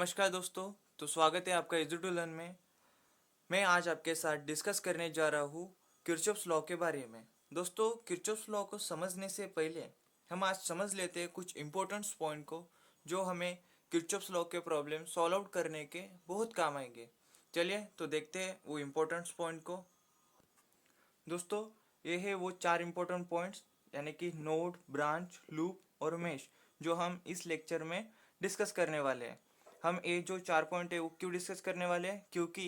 नमस्कार दोस्तों। तो स्वागत है आपका इजी टू लर्न में। मैं आज आपके साथ डिस्कस करने जा रहा हूँ किरचॉफ्स लॉ के बारे में। दोस्तों, किरचॉफ्स लॉ को समझने से पहले हम आज समझ लेते हैं कुछ इंपॉर्टेंट पॉइंट को जो हमें किरचॉफ्स लॉ के प्रॉब्लम सॉल्व आउट करने के बहुत काम आएंगे। चलिए तो देखते हैं वो इम्पोर्टेंट पॉइंट को। दोस्तों, ये है वो चार इंपॉर्टेंट पॉइंट्स, यानी कि नोड, ब्रांच, लूप और मेश, जो हम इस लेक्चर में डिस्कस करने वाले हैं। हम ये जो चार पॉइंट है वो क्यों डिस्कस करने वाले हैं, क्योंकि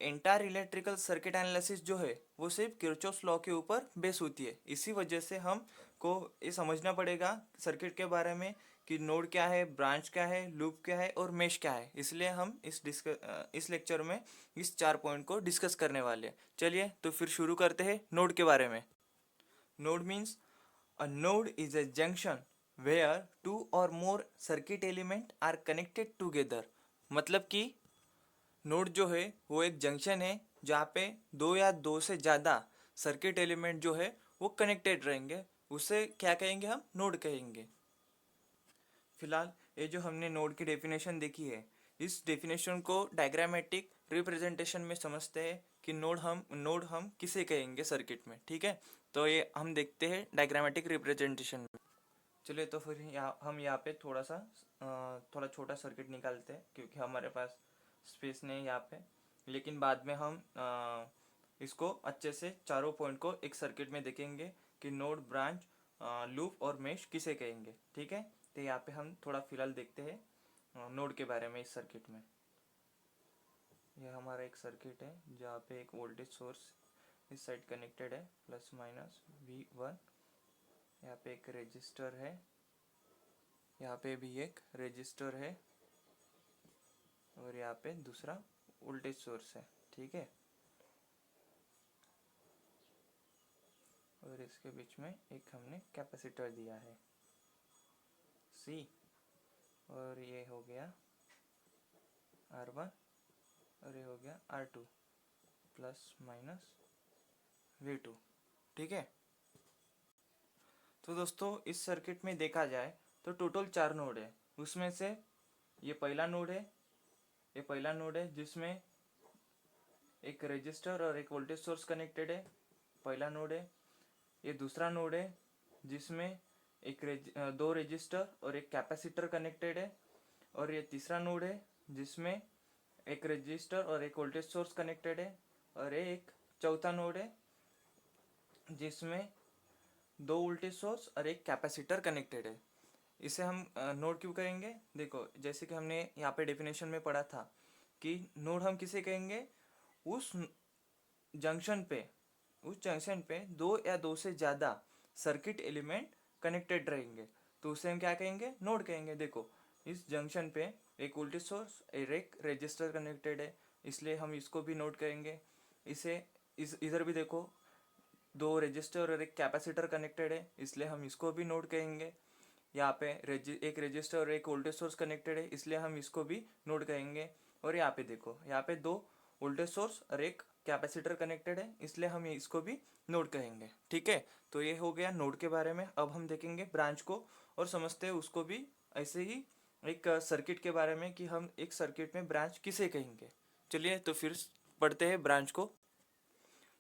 एंटायर इलेक्ट्रिकल सर्किट एनालिसिस जो है वो सिर्फ किरचॉफ्स लॉ के ऊपर बेस होती है। इसी वजह से हम को ये समझना पड़ेगा सर्किट के बारे में कि नोड क्या है, ब्रांच क्या है, लूप क्या है और मेश क्या है। इसलिए हम इस लेक्चर में इस चार पॉइंट को डिस्कस करने वाले हैं। चलिए तो फिर शुरू करते हैं नोड के बारे में। Node means a node is a junction where two or more circuit element are connected together। मतलब कि नोड जो है वो एक जंक्शन है जहाँ पे दो या दो से ज़्यादा सर्किट एलिमेंट जो है वो कनेक्टेड रहेंगे। उसे क्या कहेंगे, हम नोड कहेंगे। फिलहाल ये जो हमने नोड की डेफिनेशन देखी है, इस डेफिनेशन को डायग्रामेटिक रिप्रेजेंटेशन में समझते हैं कि नोड हम किसे कहेंगे सर्किट में। ठीक है, तो ये हम देखते हैं डायग्रामेटिक रिप्रेजेंटेशन में। चलिए तो फिर हम यहाँ पे थोड़ा छोटा सर्किट निकालते हैं, क्योंकि हमारे पास स्पेस नहीं है यहाँ पे। लेकिन बाद में हम इसको अच्छे से चारों पॉइंट को एक सर्किट में देखेंगे कि नोड, ब्रांच, लूप और मेश किसे कहेंगे। ठीक है, तो यहाँ पे हम थोड़ा फिलहाल देखते हैं नोड के बारे में। इस सर्किट में यह हमारा एक सर्किट है जहाँ पे एक वोल्टेज सोर्स इस साइड कनेक्टेड है, प्लस माइनस V1। यहाँ पे एक रेजिस्टर है, यहाँ पे भी एक रेजिस्टर है और यहाँ पे दूसरा वोल्टेज सोर्स है। ठीक है, और इसके बीच में एक हमने कैपेसिटर दिया है C, और ये हो गया R1 और ये हो गया R2, प्लस माइनस V2। ठीक है, तो दोस्तों इस सर्किट में देखा जाए तो टोटल चार नोड है। उसमें से ये पहला नोड है, जिसमें एक रेजिस्टर और एक वोल्टेज सोर्स कनेक्टेड है, पहला नोड है। ये दूसरा नोड है जिसमें दो रेजिस्टर और एक कैपेसिटर कनेक्टेड है, और ये तीसरा नोड है जिसमें एक रेजिस्टर और एक वोल्टेज सोर्स कनेक्टेड है, और एक चौथा नोड है जिसमें दो वोल्टेज सोर्स और एक कैपेसिटर कनेक्टेड है। इसे हम नोड क्यों कहेंगे, देखो जैसे कि हमने यहाँ पे डेफिनेशन में पढ़ा था कि नोड हम किसे कहेंगे, उस जंक्शन पे दो या दो से ज़्यादा सर्किट एलिमेंट कनेक्टेड रहेंगे, तो उसे हम क्या कहेंगे, नोड कहेंगे। देखो इस जंक्शन पे एक वोल्टेज सोर्स और एक रेजिस्टर कनेक्टेड है, इसलिए हम इसको भी नोड कहेंगे। इसे इधर भी देखो, दो रेजिस्टर और एक कैपेसिटर कनेक्टेड है, इसलिए हम इसको भी नोड कहेंगे। यहाँ पे एक रेजिस्टर और एक वोल्टेज सोर्स कनेक्टेड है, इसलिए हम इसको भी नोड कहेंगे। और यहाँ पे देखो, यहाँ पे दो वोल्टेज सोर्स और एक कैपेसिटर कनेक्टेड है, इसलिए हम इसको भी नोड कहेंगे। ठीक है, तो ये हो गया नोड के बारे में। अब हम देखेंगे ब्रांच को और समझते हैं उसको भी ऐसे ही एक सर्किट के बारे में कि हम एक सर्किट में ब्रांच किसे कहेंगे। चलिए तो फिर पढ़ते हैं ब्रांच को।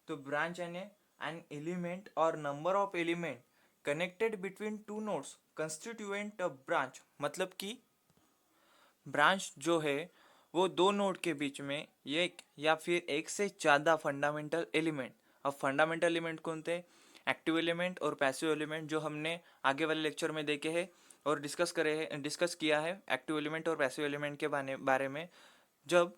तो ब्रांच यानी एन एलिमेंट और number of element connected between two nodes constituent a branch. मतलब कि ब्रांच जो है वो दो नोड के बीच में एक या फिर एक से ज़्यादा फंडामेंटल एलिमेंट। अब फंडामेंटल एलिमेंट कौन थे, एक्टिव एलिमेंट और पैसिव एलिमेंट, जो हमने आगे वाले लेक्चर में देखे हैं और डिस्कस किया है एक्टिव एलिमेंट और पैसिव एलिमेंट के बारे में। जब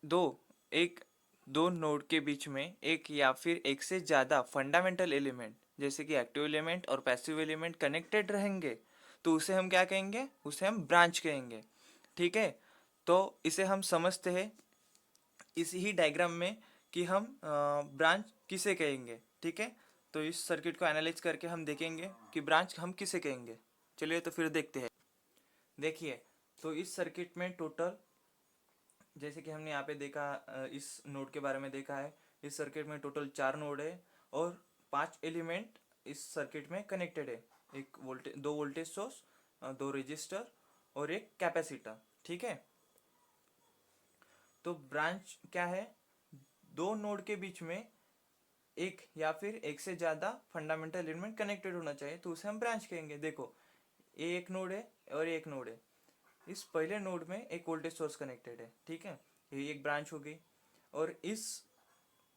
दो एक दो नोड के बीच में एक या फिर एक से ज़्यादा फंडामेंटल एलिमेंट जैसे कि एक्टिव एलिमेंट और पैसिव एलिमेंट कनेक्टेड रहेंगे, तो उसे हम क्या कहेंगे, उसे हम ब्रांच कहेंगे। ठीक है, तो इसे हम समझते हैं इसी ही डायग्राम में कि हम ब्रांच किसे कहेंगे। ठीक है, तो इस सर्किट को एनालाइज करके हम देखेंगे कि ब्रांच हम किसे कहेंगे। चलिए तो फिर देखते हैं। देखिए, तो इस सर्किट में टोटल, जैसे कि हमने यहाँ पे देखा, इस नोड के बारे में देखा है, इस सर्किट में टोटल चार नोड है और पांच एलिमेंट इस सर्किट में कनेक्टेड है। दो वोल्टेज सोर्स, दो रजिस्टर और एक कैपेसिटर। ठीक है। तो ब्रांच क्या है, दो नोड के बीच में एक या फिर एक से ज्यादा फंडामेंटल एलिमेंट कनेक्टेड होना चाहिए, तो उसे हम ब्रांच कहेंगे। देखो ये एक नोड है और एक नोड है, इस पहले नोड में एक वोल्टेज सोर्स कनेक्टेड है, ठीक है, ये एक ब्रांच हो गई। और इस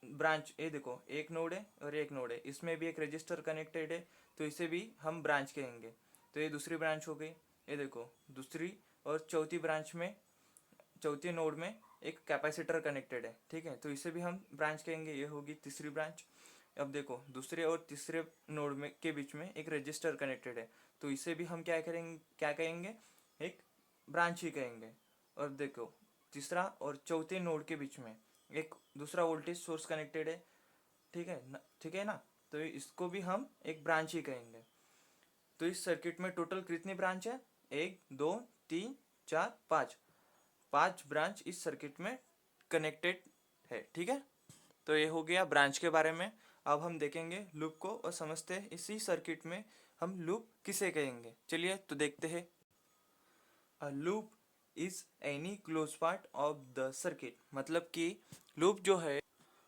ब्रांच, ये देखो एक नोड है और एक नोड है, इसमें भी एक रजिस्टर कनेक्टेड है, तो इसे भी हम ब्रांच कहेंगे। तो ये दूसरी ब्रांच हो गई। ये देखो दूसरी और चौथी ब्रांच में, चौथी नोड में एक कैपेसिटर कनेक्टेड है, ठीक है, तो इसे भी हम ब्रांच कहेंगे, ये होगी तीसरी ब्रांच। अब देखो दूसरे और तीसरे नोड में के बीच में एक रजिस्टर कनेक्टेड है, तो इसे भी हम क्या करेंगे, क्या कहेंगे, एक ब्रांच ही कहेंगे। और देखो तीसरा और चौथे नोड के बीच में एक दूसरा वोल्टेज सोर्स कनेक्टेड है, ठीक है ना, ठीक है ना, तो इसको भी हम एक ब्रांच ही कहेंगे। तो इस सर्किट में टोटल कितनी ब्रांच है, एक दो तीन चार पाँच, पांच ब्रांच इस सर्किट में कनेक्टेड है, ठीक है। तो ये हो गया ब्रांच के बारे में। अब हम देखेंगे लूप को और समझते हैं इसी सर्किट में हम लूप किसे कहेंगे। चलिए तो देखते हैं। A loop is any close part of the circuit, मतलब कि लूप जो है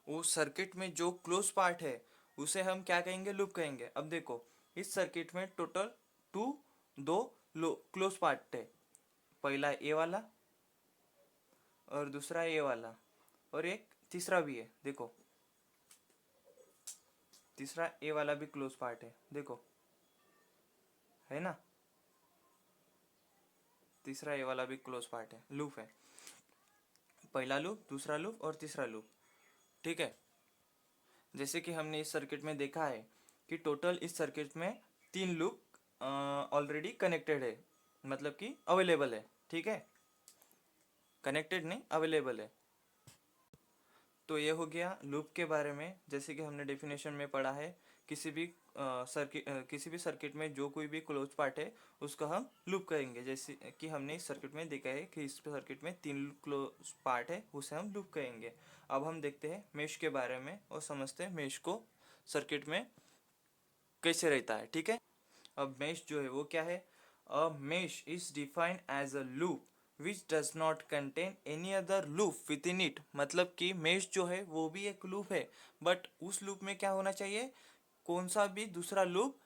वो सर्किट में जो क्लोज पार्ट है उसे हम क्या कहेंगे, लूप कहेंगे। अब देखो इस सर्किट में टोटल दो क्लोज पार्ट है, पहला ए वाला और दूसरा ये वाला, और एक तीसरा भी है, देखो तीसरा ए वाला भी क्लोज पार्ट है, देखो है ना, तीसरा ए वाला भी क्लोज पार्ट है, लूप है, पहला लूप दूसरा लूप और तीसरा लूप, ठीक है। जैसे कि हमने इस सर्किट में देखा है कि टोटल इस सर्किट में तीन लूप ऑलरेडी कनेक्टेड है, मतलब कि अवेलेबल है, ठीक है, कनेक्टेड नहीं अवेलेबल है। तो ये हो गया लूप के बारे में। जैसे कि हमने डेफिनेशन में पढ़ा है, किसी भी सर्किट में जो कोई भी क्लोज पार्ट है उसको हम लूप कहेंगे। जैसे कि हमने इस सर्किट में देखा है कि इस सर्किट में तीन क्लोज पार्ट है, उसे हम लूप कहेंगे। अब हम देखते हैं मेश के बारे में और समझते हैं मेश को सर्किट में कैसे रहता है, ठीक है। अब मेश जो है वो क्या है, a mesh is defined as a loop which does not contain any other loop within it, मतलब कि मेश जो है वो भी एक लूप है, बट उस लूप में क्या होना चाहिए, कौन सा भी दूसरा लूप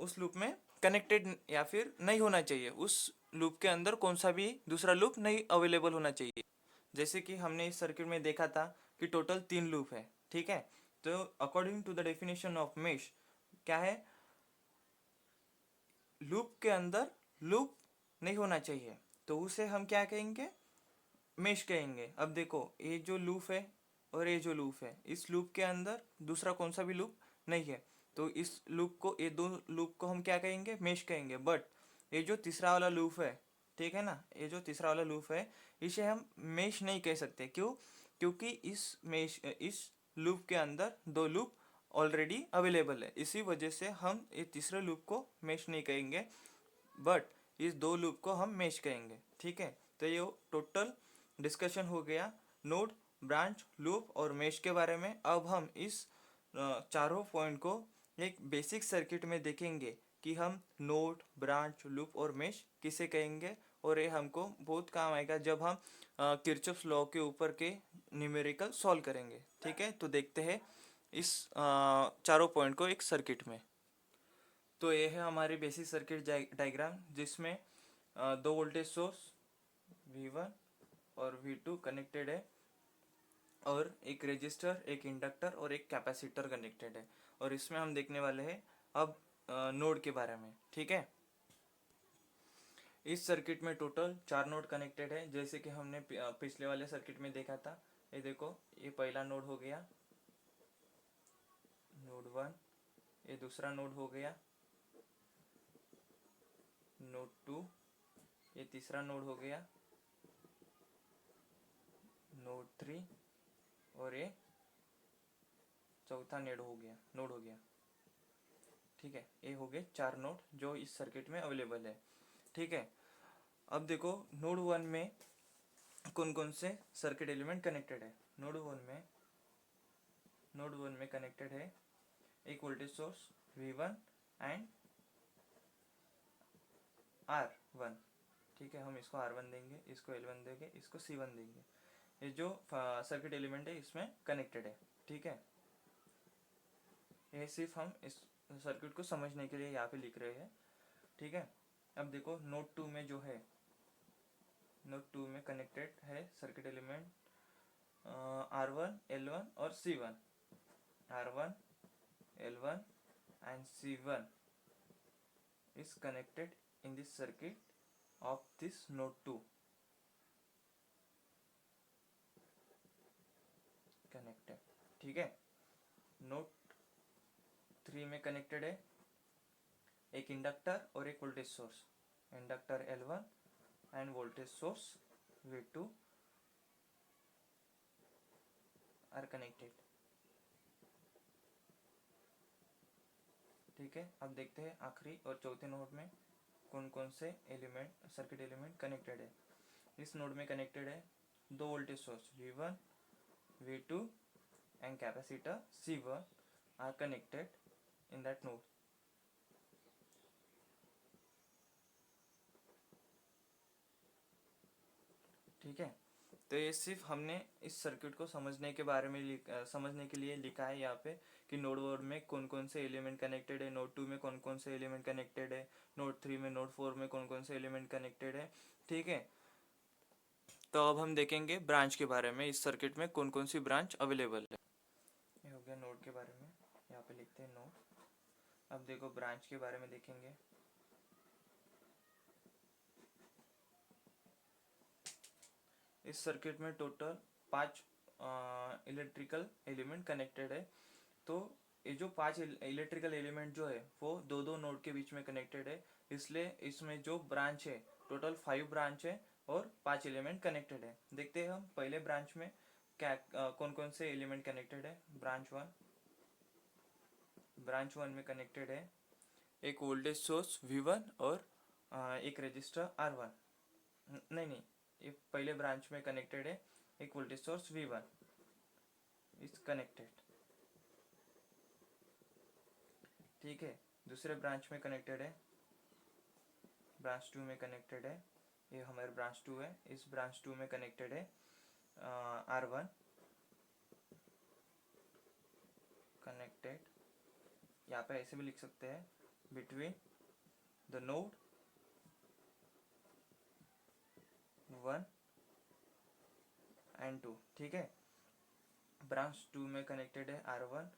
उस लूप में कनेक्टेड या फिर नहीं होना चाहिए, उस लूप के अंदर कौन सा भी दूसरा लूप नहीं अवेलेबल होना चाहिए। जैसे कि हमने इस सर्किट में देखा था कि टोटल तीन लूप है, ठीक है। तो according to the definition of mesh क्या है, लूप के अंदर लूप नहीं होना चाहिए, तो उसे हम क्या कहेंगे, मेश कहेंगे। अब देखो ये जो लूप है और ये जो लूप है, इस लूप के अंदर दूसरा कौन सा भी लूप नहीं है, तो इस लूप को, ये दो लूप को हम क्या कहेंगे, मेश कहेंगे। बट ये जो तीसरा वाला लूप है, ठीक है ना, ये जो तीसरा वाला लूप है इसे हम मेश नहीं कह सकते, क्यों, क्योंकि इस लूप के अंदर दो लूप ऑलरेडी अवेलेबल है, इसी वजह से हम ये तीसरे लूप को मेश नहीं कहेंगे, बट इस दो लूप को हम मेश कहेंगे, ठीक है। तो ये टोटल डिस्कशन हो गया नोड, ब्रांच, लूप और मेश के बारे में। अब हम इस चारों पॉइंट को एक बेसिक सर्किट में देखेंगे कि हम नोड, ब्रांच, लूप और मेश किसे कहेंगे, और ये हमको बहुत काम आएगा जब हम किरचॉफ्स लॉ के ऊपर के न्यूमेरिकल सॉल्व करेंगे, ठीक है। तो देखते हैं इस चारों पॉइंट को एक सर्किट में। तो ये है हमारी बेसिक सर्किट डायग्राम, जिसमें दो वोल्टेज सोर्स V1 और V2 कनेक्टेड है, और एक रेजिस्टर, एक इंडक्टर और एक कैपेसिटर कनेक्टेड है। और इसमें हम देखने वाले हैं अब नोड के बारे में, ठीक है। इस सर्किट में टोटल चार नोड कनेक्टेड है, जैसे कि हमने पिछले वाले सर्किट में देखा था। ये देखो ये पहला नोड हो गया, नोड 1, ये दूसरा नोड हो गया, नोड 2, ये तीसरा नोड हो गया, नोड 3, और ये चौथा नोड हो गया, ठीक है। ये हो गए चार नोड जो इस सर्किट में अवेलेबल है, ठीक है। अब देखो नोड 1 में कौन कौन से सर्किट एलिमेंट कनेक्टेड है। नोड 1 में कनेक्टेड है एक voltage source V1 and R1, ठीक है, हम इसको R1 देंगे, इसको L1 देंगे, इसको C1 देंगे। ये जो सर्किट एलिमेंट है इसमें कनेक्टेड है। ठीक है, ये सिर्फ हम इस सर्किट को समझने के लिए यहाँ पे लिख रहे हैं। ठीक है, अब देखो नोड 2 में जो है, नोड 2 में कनेक्टेड है सर्किट एलिमेंट R1, L1 और C1। R1, L1 and C1 is connected in this circuit of this node 2 connected। ठीक है, नोड 3 में कनेक्टेड है एक इंडक्टर और एक voltage source. Inductor L1 and voltage source V2 are connected. ठीक है, अब देखते हैं आखिरी और चौथे नोड में कौन कौन से एलिमेंट, सर्किट एलिमेंट कनेक्टेड है। इस नोड में कनेक्टेड है दो voltage source V1, V2 and capacitor C1 are connected in that node. ठीक है, तो ये सिर्फ हमने इस सर्किट को समझने के बारे में समझने के लिए लिखा है यहाँ पे कि नोड 1 में कौन कौन से एलिमेंट कनेक्टेड है, नोड 2 में कौन कौन से एलिमेंट कनेक्टेड है, नोड 3 में, नोड 4 में कौन कौन से एलिमेंट कनेक्टेड है। ठीक है, तो अब हम देखेंगे ब्रांच के बारे में, इस सर्किट में कौन कौन सी ब्रांच अवेलेबल है। ये हो गया नोड के बारे में, यहाँ पे लिखते हैं नोड। अब देखो ब्रांच के बारे में देखेंगे। इस सर्किट में टोटल 5 इलेक्ट्रिकल एलिमेंट कनेक्टेड है। तो ये जो 5 इलेक्ट्रिकल एलिमेंट जो है वो दो दो नोड के बीच में कनेक्टेड है, इसलिए इसमें जो ब्रांच है टोटल 5 ब्रांच है और 5 एलिमेंट कनेक्टेड है। देखते हैं हम पहले ब्रांच में क्या कौन कौन से एलिमेंट कनेक्टेड है। ब्रांच 1 में कनेक्टेड है एक वोल्टेज सोर्स V1 और एक रजिस्टर R1। नहीं, ये पहले ब्रांच में कनेक्टेड है एक voltage source V1 is connected. ठीक है, दूसरे ब्रांच में कनेक्टेड है, ब्रांच 2 में कनेक्टेड है, ये हमारे ब्रांच 2 है। इस ब्रांच 2 में कनेक्टेड है R1 कनेक्टेड, यहाँ पे ऐसे भी लिख सकते हैं बिटवीन द नोड 1 एंड 2। ठीक है, ब्रांच 2 में कनेक्टेड है R1,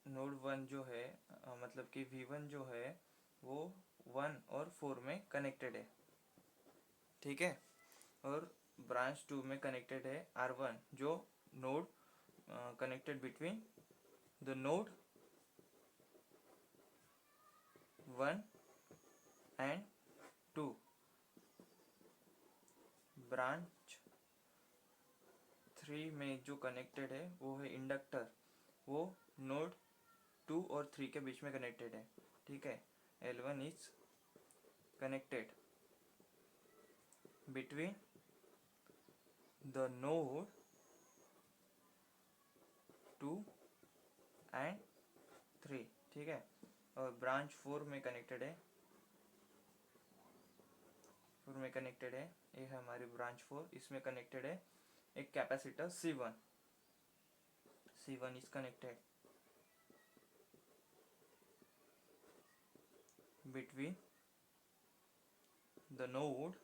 नोड 1 जो है मतलब कि V1 जो है वो 1 और 4 में कनेक्टेड है। ठीक है, और ब्रांच 2 में कनेक्टेड है R1 जो node connected between the node 1 and 2। Branch 3 में जो कनेक्टेड है वो है इंडक्टर, वो नोड 2 और 3 के बीच में कनेक्टेड है। ठीक है, L1 is connected between the node 2 and 3। ठीक है, और ब्रांच 4 में कनेक्टेड है, ये है हमारी ब्रांच 4। इसमें कनेक्टेड है एक capacitor C1 is connected between the node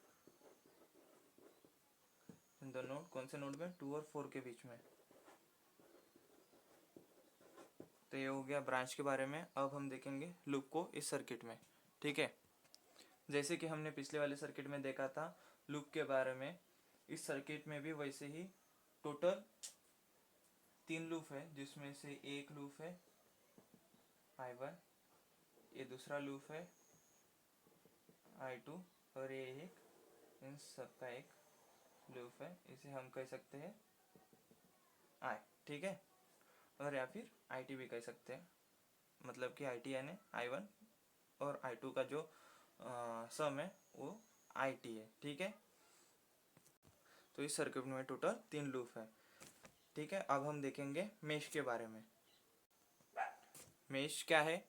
कौन से नोड में, 2 और 4 के बीच में। तो ये हो गया ब्रांच के बारे में। अब हम देखेंगे लूप को इस सर्किट में। ठीक है, जैसे कि हमने पिछले वाले सर्किट में देखा था लूप के बारे में, इस सर्किट में भी वैसे ही टोटल 3 लूप है, जिसमें से एक लूप है I1, ये दूसरा लूप है I2 और ये एक इन सबका एक लूप है, इसे हम कह सकते हैं I। ठीक है, और या फिर IT भी कह सकते हैं, मतलब कि IT यानी I1 और I2 का जो सम है वो IT है। ठीक है, तो इस सर्किट में टोटल 3 लूप है। ठीक है, अब हम देखेंगे मेश के बारे में। मेश क्या है?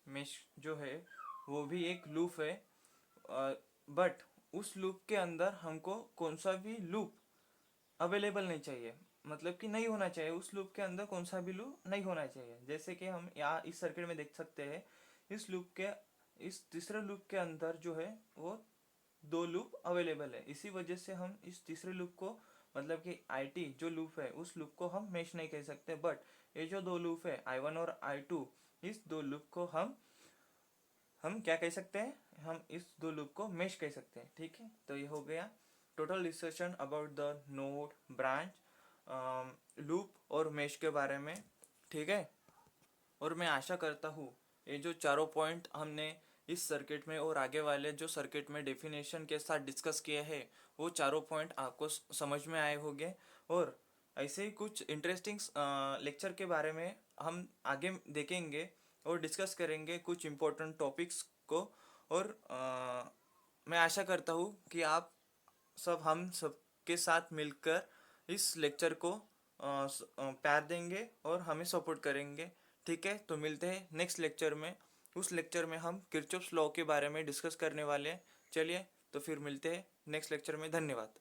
मेश जो है वो भी एक लूप है, बट उस लूप के अंदर हमको कौन सा भी लूप अवेलेबल नहीं चाहिए, मतलब कि नहीं होना चाहिए, उस लूप के अंदर कौन सा भी लूप नहीं होना चाहिए। जैसे कि हम यहाँ इस सर्किट में देख सकते हैं, इस लूप के इस तीसरे लूप के अंदर जो है वो दो लूप अवेलेबल है। इसी वजह से हम इस तीसरे लूप को, मतलब कि IT जो लूप है उस लूप को हम मेश नहीं कह सकते, बट ये जो दो लूप है I1 और I2, इस दो लूप को हम क्या कह सकते हैं, हम इस दो लूप को मेश कह सकते हैं। ठीक है, तो ये हो गया total discussion about the node, branch, loop और मेश के बारे में। ठीक है, और मैं आशा करता हूँ ये जो चारों पॉइंट हमने इस सर्किट में और आगे वाले जो सर्किट में डेफिनेशन के साथ डिस्कस किए हैं, वो चारों पॉइंट आपको समझ में आए होंगे। और ऐसे ही कुछ इंटरेस्टिंग लेक्चर के बारे में हम आगे देखेंगे और डिस्कस करेंगे कुछ इम्पोर्टेंट टॉपिक्स को। और मैं आशा करता हूँ कि आप सब हम सब के साथ मिलकर इस लेक्चर को प्यार देंगे और हमें सपोर्ट करेंगे। ठीक है, तो मिलते हैं नेक्स्ट लेक्चर में। उस लेक्चर में हम किरचॉफ्स लॉ के बारे में डिस्कस करने वाले हैं। चलिए, तो फिर मिलते हैं नेक्स्ट लेक्चर में। धन्यवाद।